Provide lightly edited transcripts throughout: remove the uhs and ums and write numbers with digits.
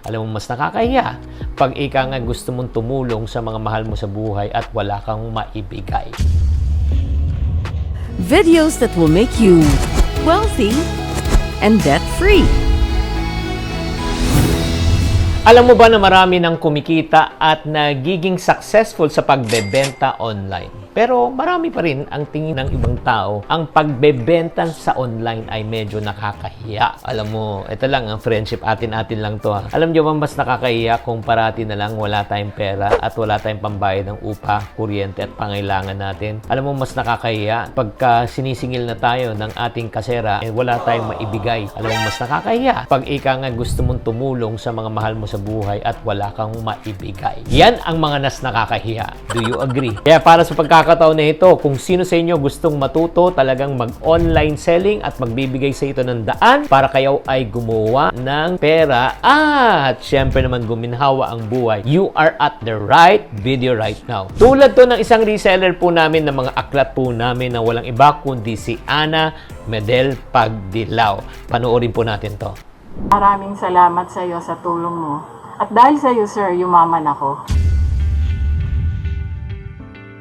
Alam mo, mas nakakahiya pag ika nga gusto mong tumulong sa mga mahal mo sa buhay at wala kang maibigay. Videos that will make you wealthy and debt-free. Alam mo ba na marami nang kumikita at nagiging successful sa pagbebenta online? Pero marami pa rin ang tingin ng ibang tao, ang pagbebenta sa online ay medyo nakakahiya. Alam mo, ito lang ang friendship, atin-atin lang to ha. Alam nyo ba mas nakakahiya kung parati na lang wala tayong pera at wala tayong pambayad ng upa, kuryente at pangailangan natin? Alam mo, mas nakakahiya pagka sinisingil na tayo ng ating kasera eh wala tayong maibigay. Alam mo, mas nakakahiya pag ika nga gusto mong tumulong sa mga mahal mo sa buhay at wala kang maibigay. Yan ang mga nas nakakahiya. Do you agree? Kaya para sa pagkakataon na ito, kung sino sa inyo gustong matuto talagang mag-online selling at magbibigay sa ito ng daan para kayo ay gumawa ng pera at syempre naman guminhawa ang buhay, you are at the right video right now. Tulad to ng isang reseller po namin ng mga aklat po namin na walang iba kundi si Ana Medel Pagdilaw. Panoorin po natin to. Maraming salamat sa iyo sa tulong mo. At dahil sa iyo, sir, yumaman ako.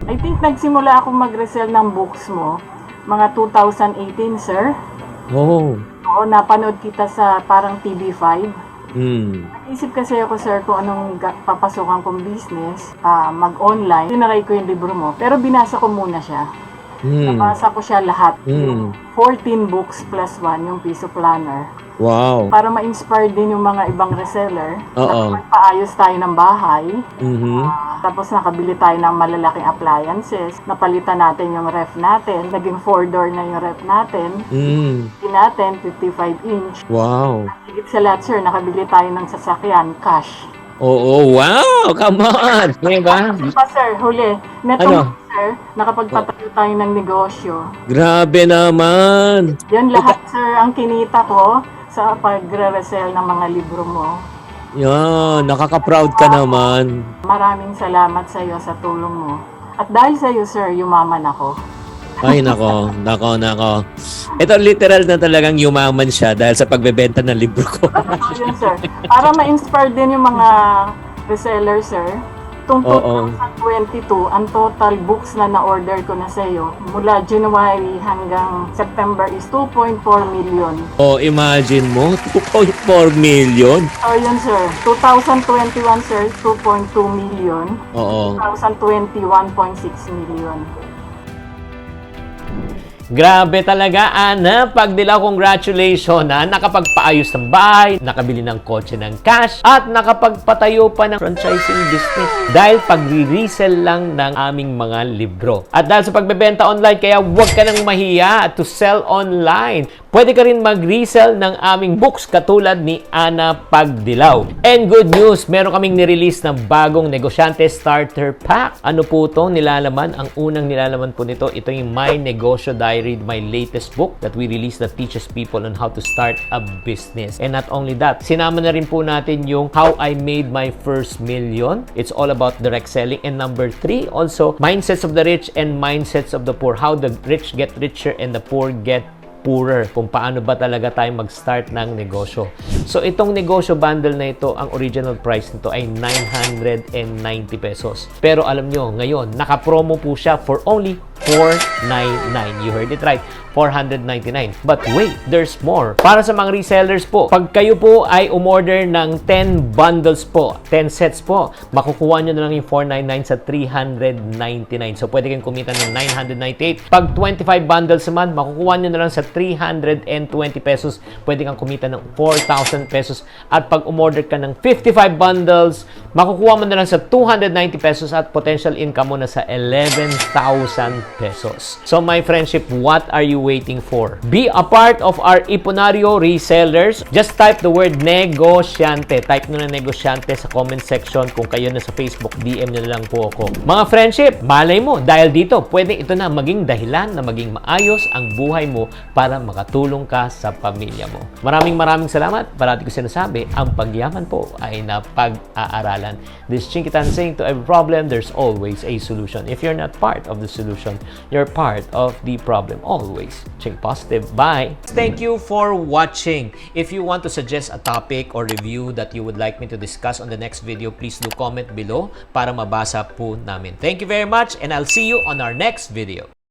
I think nagsimula akong mag-resell ng books mo mga 2018, sir. Oh. Oo, napanood kita sa parang TV5. Naisip kasi ako, sir, kung anong papasukan kong business, mag-online. Tinaray ko yung libro mo, pero binasa ko muna siya. Nabasa ko siya lahat. Yung 14 books plus 1, yung piso planner. Wow. Para ma-inspire din yung mga ibang reseller. Oo. Magpaayos tayo ng bahay. Mhm. Tapos nakabili tayo ng malalaking appliances. Napalitan natin yung ref natin. Naging 4-door na yung ref natin. Hindi natin, 55-inch. Wow. Higit sa lahat, sir, nakabili tayo ng sasakyan, cash. Oo, wow! Come on! Diba? Pa, sir, huli. Neto, Ano? sir, nakapagpatayo tayo ng negosyo. Grabe naman! Yan lahat, sir, ang kinita ko sa pagre-resell ng mga libro mo. Yan, nakaka-proud ka naman. Maraming salamat sa iyo sa tulong mo. At dahil sa iyo, sir, yumaman ako. Ay, nako. Ito literal na talagang yumaman siya dahil sa pagbebenta ng libro ko. Yun, sir. Para ma-inspire din yung mga resellers, sir. Itong Oo. 2022, ang total books na na-order ko na sa iyo, mula January hanggang September is 2.4 million. Oh, imagine mo, 2.4 million. So, yun, sir. 2021, sir, 2.2 million. Oo. 2020, 1.6 million. Grabe talaga, Ana Pagdilaw. Congratulations, ha? Nakapagpaayos ng bahay, nakabili ng kotse ng cash, at nakapagpatayo pa ng franchising business dahil pagre-resell lang ng aming mga libro. At dahil sa pagbebenta online, kaya huwag ka nang mahiya to sell online. Pwede ka rin mag-resell ng aming books katulad ni Ana Pagdilaw. And good news, meron kaming nirelease na bagong Negosyante Starter Pack. Ano po ito? Nilalaman. Ang unang nilalaman po nito, ito yung My Negosyo Diary, my latest book that we released that teaches people on how to start a business. And not only that, sinama na rin po natin yung How I Made My First Million. It's all about direct selling. And number 3, also, Mindsets of the Rich and Mindsets of the Poor. How the rich get richer and the poor get poorer, kung paano ba talaga tayo mag-start ng negosyo. So, itong negosyo bundle na ito, ang original price nito ay 990 pesos. Pero alam nyo, ngayon, naka-promo po siya for only 499. You heard it right. 499. But wait, there's more. Para sa mga resellers po, pag kayo po ay umorder ng 10 bundles po, 10 sets po, makukuha nyo na lang yung 499 sa 399. So, pwede kayong kumita ng 998. Pag 25 bundles naman, makukuha nyo na lang sa 320 pesos. Pwede kang kumita ng 4,000 pesos. At pag umorder ka ng 55 bundles, makukuha mo na lang sa 290 pesos at potential income mo na sa 11,000 pesos. So, my friendship, what are you waiting for? Be a part of our Iponario resellers. Just type the word negosyante. Type nyo na negosyante sa comment section. Kung kayo na sa Facebook, DM nyo na lang po ako. Mga friendship, malay mo, dahil dito, pwede ito na maging dahilan na maging maayos ang buhay mo para makatulong ka sa pamilya mo. Maraming salamat. Parati ko sinasabi, ang pagyaman po ay napag-aaralan. pangalan. This is Chinkitan saying to every problem, there's always a solution. If you're not part of the solution, you're part of the problem. Always. Chink positive. Bye! Thank you for watching. If you want to suggest a topic or review that you would like me to discuss on the next video, please do comment below para mabasa po namin. Thank you very much and I'll see you on our next video.